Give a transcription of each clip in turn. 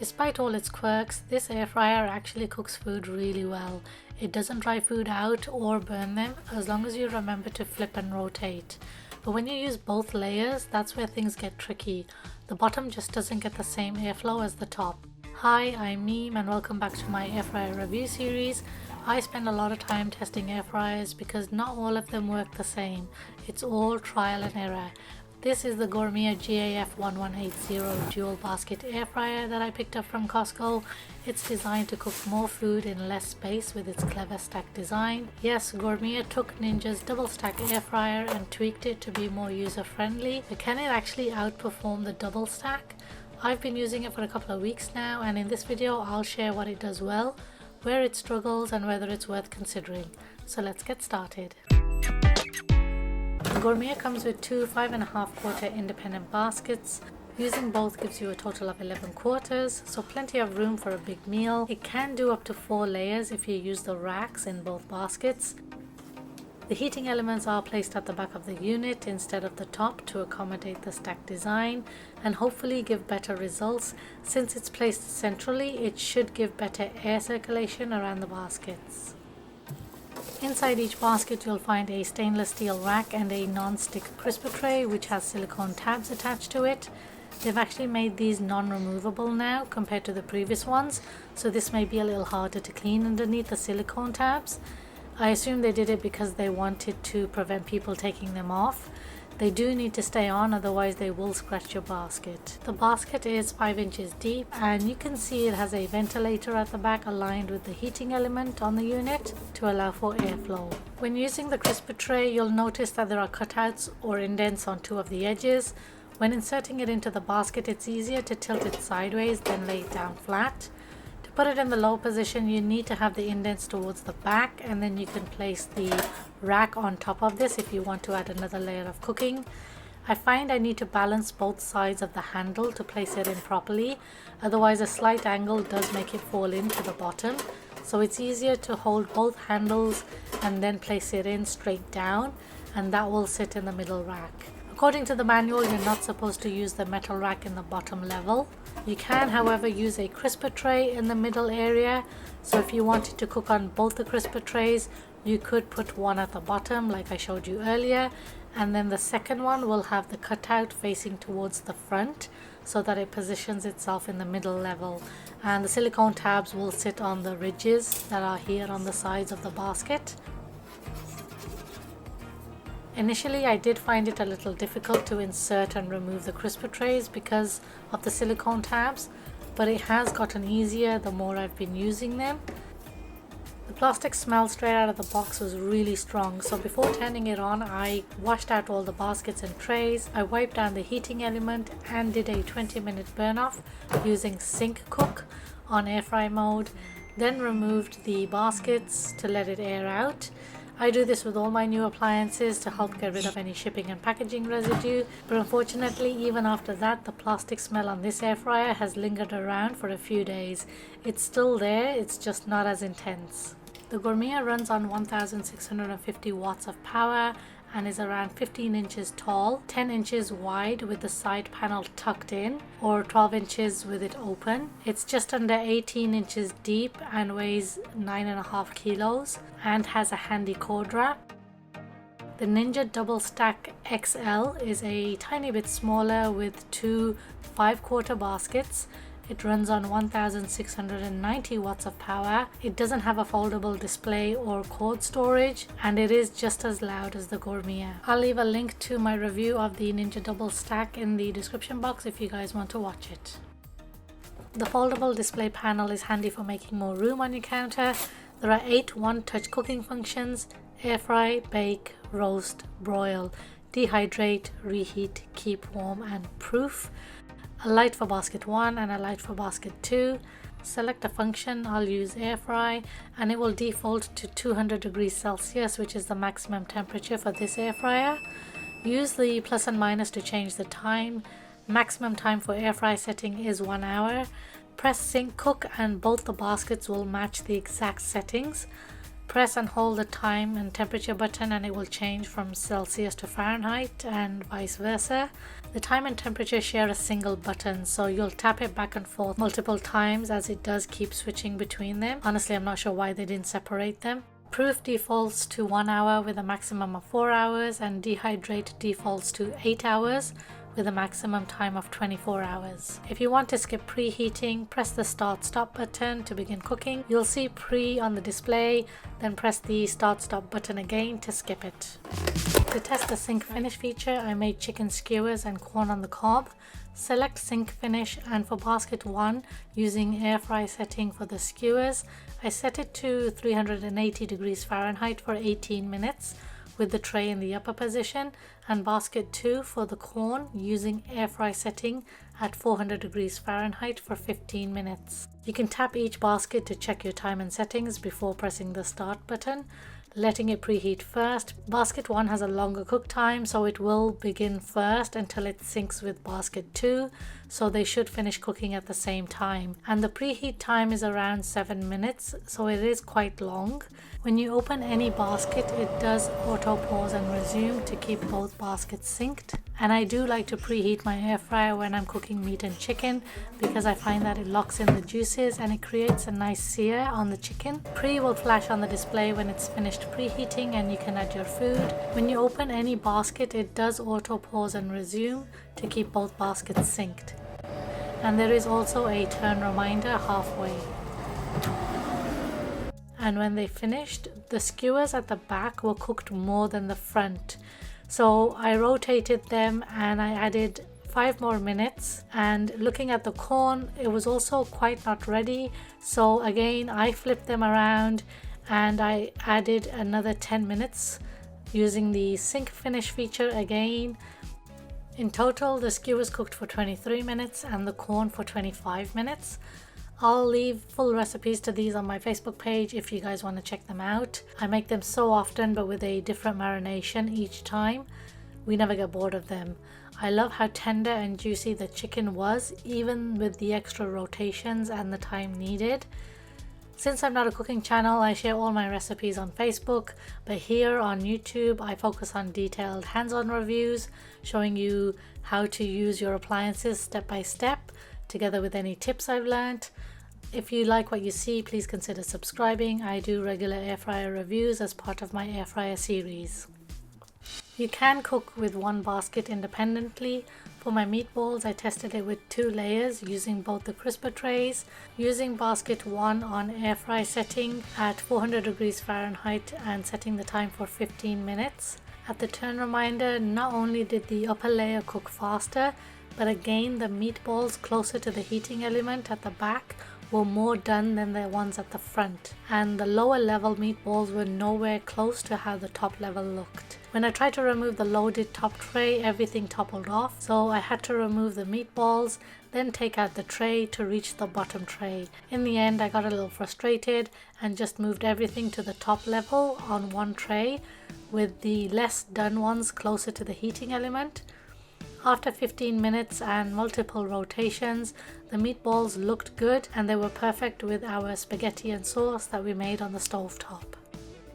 Despite all its quirks, this air fryer actually cooks food really well. It doesn't dry food out or burn them as long as you remember to flip and rotate. But when you use both layers, that's where things get tricky. The bottom just doesn't get the same airflow as the top. Hi, I'm Neem and welcome back to my air fryer review series. I spend a lot of time testing air fryers because not all of them work the same. It's all trial and error. This is the Gourmia GAF 1180 dual basket air fryer that I picked up from Costco. It's designed to cook more food in less space with its clever stack design. Yes, Gourmia took Ninja's Doublestack air fryer and tweaked it to be more user friendly. But can it actually outperform the Doublestack? I've been using it for a couple of weeks now, and in this video I'll share what it does well, where it struggles and whether it's worth considering. So let's get started. The Gourmia comes with two 5.5 quarter independent baskets. Using both gives you a total of 11 quarters, so plenty of room for a big meal. It can do up to 4 layers if you use the racks in both baskets. The heating elements are placed at the back of the unit instead of the top to accommodate the stack design and hopefully give better results. Since it's placed centrally, it should give better air circulation around the baskets. Inside each basket you'll find a stainless steel rack and a non-stick crisper tray which has silicone tabs attached to it. They've actually made these non-removable now compared to the previous ones, so this may be a little harder to clean underneath the silicone tabs. I assume they did it because they wanted to prevent people taking them off. They do need to stay on, otherwise they will scratch your basket. The basket is 5 inches deep and you can see it has a ventilator at the back aligned with the heating element on the unit to allow for airflow. When using the crisper tray, you'll notice that there are cutouts or indents on 2 of the edges. When inserting it into the basket, it's easier to tilt it sideways than lay it down flat. To put it in the low position, you need to have the indents towards the back, and then you can place the rack on top of this if you want to add another layer of cooking. I find I need to balance both sides of the handle to place it in properly, otherwise a slight angle does make it fall into the bottom. So it's easier to hold both handles and then place it in straight down, and that will sit in the middle rack. According to the manual, you're not supposed to use the metal rack in the bottom level. You can, however, use a crisper tray in the middle area. So if you wanted to cook on both the crisper trays, you could put one at the bottom like I showed you earlier, and then the second one will have the cutout facing towards the front so that it positions itself in the middle level, and the silicone tabs will sit on the ridges that are here on the sides of the basket. Initially, I did find it a little difficult to insert and remove the crisper trays because of the silicone tabs, but it has gotten easier the more I've been using them. The plastic smell straight out of the box was really strong, so before turning it on, I washed out all the baskets and trays. I wiped down the heating element and did a 20-minute burn off using Sync Cook on air fry mode, then removed the baskets to let it air out. I do this with all my new appliances to help get rid of any shipping and packaging residue, but unfortunately even after that the plastic smell on this air fryer has lingered around for a few days. It's still there, it's just not as intense. The Gourmia runs on 1650 watts of power and is around 15 inches tall, 10 inches wide with the side panel tucked in, or 12 inches with it open. It's just under 18 inches deep and weighs 9.5 kilos and has a handy cord wrap. The Ninja Doublestack XL is a tiny bit smaller with 2 5-quarter baskets. It runs on 1690 watts of power. It doesn't have a foldable display or cord storage, and it is just as loud as the Gourmia. I'll leave a link to my review of the Ninja Doublestack in the description box if you guys want to watch it. The foldable display panel is handy for making more room on your counter. There are 8 one-touch cooking functions: air fry, bake, roast, broil, dehydrate, reheat, keep warm and proof. A light for basket 1 and a light for basket 2. Select a function, I'll use air fry, and it will default to 200 degrees Celsius, which is the maximum temperature for this air fryer. Use the plus and minus to change the time. Maximum time for air fry setting is 1 hour. Press Sync Cook and both the baskets will match the exact settings. Press and hold the time and temperature button and it will change from Celsius to Fahrenheit and vice versa. The time and temperature share a single button, so you'll tap it back and forth multiple times as it does keep switching between them. Honestly, I'm not sure why they didn't separate them. Proof defaults to 1 hour with a maximum of 4 hours, and dehydrate defaults to 8 hours with a maximum time of 24 hours. If you want to skip preheating, press the start stop button to begin cooking. You'll see pre on the display, then press the start stop button again to skip it. To test the sync finish feature, I made chicken skewers and corn on the cob. Select sync finish, and for basket 1, using air fry setting for the skewers, I set it to 380 degrees Fahrenheit for 18 minutes with the tray in the upper position, and basket 2 for the corn using air fry setting at 400 degrees Fahrenheit for 15 minutes. You can tap each basket to check your time and settings before pressing the start button, letting it preheat first. Basket 1 has a longer cook time, so it will begin first until it syncs with basket 2, so they should finish cooking at the same time. And the preheat time is around 7 minutes, so it is quite long. When you open any basket, it does auto pause and resume to keep both baskets synced. And I do like to preheat my air fryer when I'm cooking meat and chicken because I find that it locks in the juices and it creates a nice sear on the chicken. Pre will flash on the display when it's finished preheating and you can add your food. When you open any basket, it does auto pause and resume to keep both baskets synced. And there is also a turn reminder halfway. And when they finished, the skewers at the back were cooked more than the front. So I rotated them and I added 5 more minutes. And looking at the corn, it was also quite not ready. So again, I flipped them around and I added another 10 minutes using the sync finish feature again. In total, the skewers cooked for 23 minutes and the corn for 25 minutes. I'll leave full recipes to these on my Facebook page if you guys want to check them out. I make them so often, but with a different marination each time. We never get bored of them. I love how tender and juicy the chicken was, even with the extra rotations and the time needed. Since I'm not a cooking channel, I share all my recipes on Facebook, but here on YouTube I focus on detailed hands-on reviews, showing you how to use your appliances step by step, together with any tips I've learned. If you like what you see, please consider subscribing. I do regular air fryer reviews as part of my air fryer series. You can cook with one basket independently. For my meatballs, I tested it with 2 layers using both the crisper trays, using basket 1 on air fry setting at 400 degrees Fahrenheit and setting the time for 15 minutes. At the turn reminder, not only did the upper layer cook faster, but again the meatballs closer to the heating element at the back were more done than the ones at the front, and the lower level meatballs were nowhere close to how the top level looked. When I tried to remove the loaded top tray, everything toppled off, so I had to remove the meatballs, then take out the tray to reach the bottom tray. In the end, I got a little frustrated and just moved everything to the top level on one tray, with the less done ones closer to the heating element. After 15 minutes and multiple rotations, the meatballs looked good and they were perfect with our spaghetti and sauce that we made on the stovetop.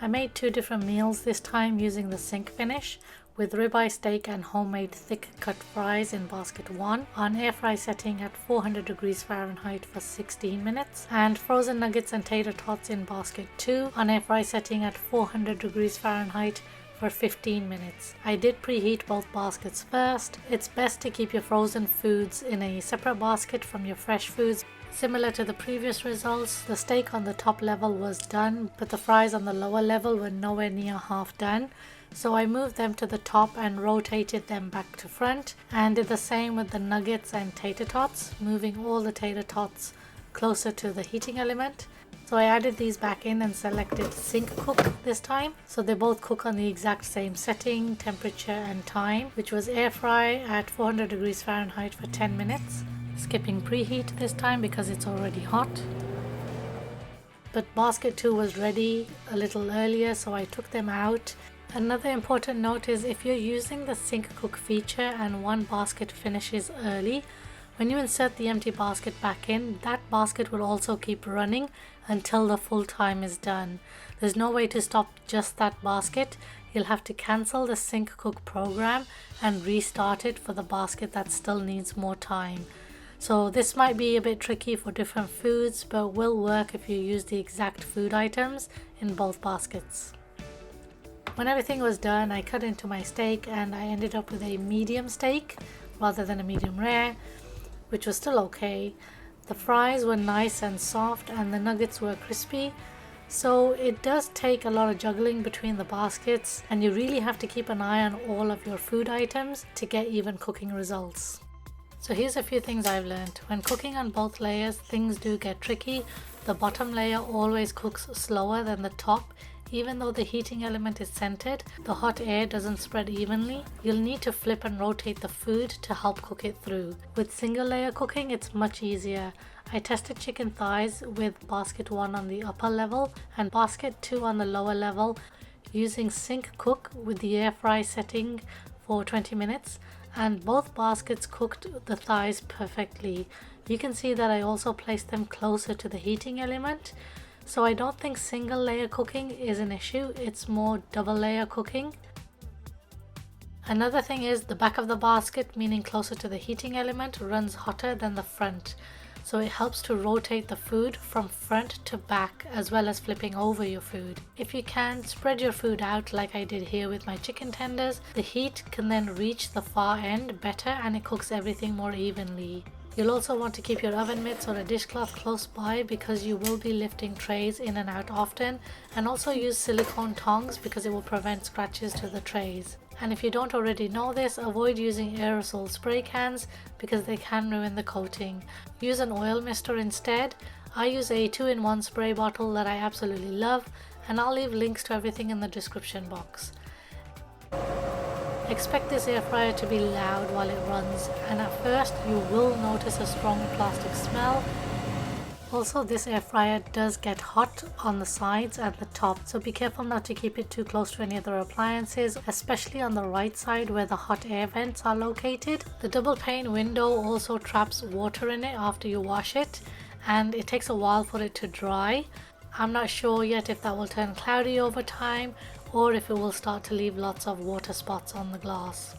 I made 2 different meals this time using the sync finish, with ribeye steak and homemade thick cut fries in basket 1 on air fry setting at 400 degrees Fahrenheit for 16 minutes, and frozen nuggets and tater tots in basket 2 on air fry setting at 400 degrees Fahrenheit for 15 minutes. I did preheat both baskets first. It's best to keep your frozen foods in a separate basket from your fresh foods. Similar to the previous results, the steak on the top level was done, but the fries on the lower level were nowhere near half done. So I moved them to the top and rotated them back to front, and did the same with the nuggets and tater tots, moving all the tater tots closer to the heating element. So I added these back in and selected sync cook this time, so they both cook on the exact same setting, temperature and time, which was air fry at 400 degrees Fahrenheit for 10 minutes, skipping preheat this time because it's already hot. But basket 2 was ready a little earlier, so I took them out. Another important note is if you're using the sync cook feature and one basket finishes early, When you insert the empty basket back in, that basket will also keep running until the full time is done. There's no way to stop just that basket. You'll have to cancel the Sync Cook program and restart it for the basket that still needs more time. So this might be a bit tricky for different foods, but will work if you use the exact food items in both baskets. When everything was done, I cut into my steak and I ended up with a medium steak rather than a medium rare, which was still okay. The fries were nice and soft and the nuggets were crispy. So it does take a lot of juggling between the baskets, and you really have to keep an eye on all of your food items to get even cooking results. So here's a few things I've learned. When cooking on both layers, things do get tricky. The bottom layer always cooks slower than the top. Even though the heating element is centered, the hot air doesn't spread evenly. You'll need to flip and rotate the food to help cook it through. With single layer cooking, it's much easier. I tested chicken thighs with basket 1 on the upper level and basket 2 on the lower level using Sync Cook with the air fry setting for 20 minutes, and both baskets cooked the thighs perfectly. You can see that I also placed them closer to the heating element. So I don't think single layer cooking is an issue, it's more double layer cooking. Another thing is the back of the basket, meaning closer to the heating element, runs hotter than the front. So it helps to rotate the food from front to back as well as flipping over your food. If you can, spread your food out like I did here with my chicken tenders. The heat can then reach the far end better and it cooks everything more evenly. You'll also want to keep your oven mitts or a dishcloth close by because you will be lifting trays in and out often, and also use silicone tongs because it will prevent scratches to the trays. And if you don't already know this, avoid using aerosol spray cans because they can ruin the coating. Use an oil mister instead. I use a 2-in-1 spray bottle that I absolutely love, and I'll leave links to everything in the description box. Expect this air fryer to be loud while it runs, and at first you will notice a strong plastic smell. Also, this air fryer does get hot on the sides and the top, so be careful not to keep it too close to any other appliances, especially on the right side where the hot air vents are located. The double pane window also traps water in it after you wash it, and it takes a while for it to dry. I'm not sure yet if that will turn cloudy over time or if it will start to leave lots of water spots on the glass.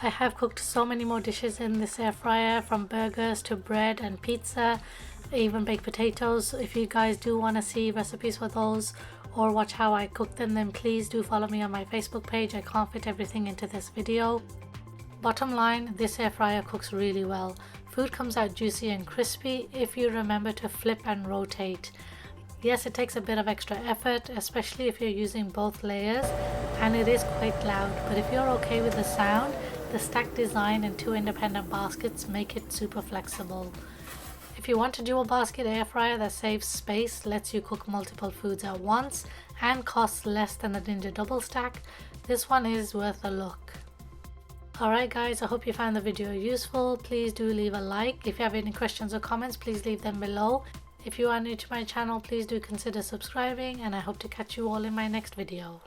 I have cooked so many more dishes in this air fryer, from burgers to bread and pizza, even baked potatoes. If you guys do want to see recipes for those or watch how I cook them, then please do follow me on my Facebook page. I can't fit everything into this video. Bottom line, this air fryer cooks really well. Food comes out juicy and crispy if you remember to flip and rotate. Yes, it takes a bit of extra effort, especially if you're using both layers, and it is quite loud, but if you're okay with the sound, the stacked design and 2 independent baskets make it super flexible. If you want a dual basket air fryer that saves space, lets you cook multiple foods at once, and costs less than the Ninja Doublestack, this one is worth a look. Alright guys, I hope you found the video useful. Please do leave a like. If you have any questions or comments, please leave them below. If you are new to my channel, please do consider subscribing, and I hope to catch you all in my next video.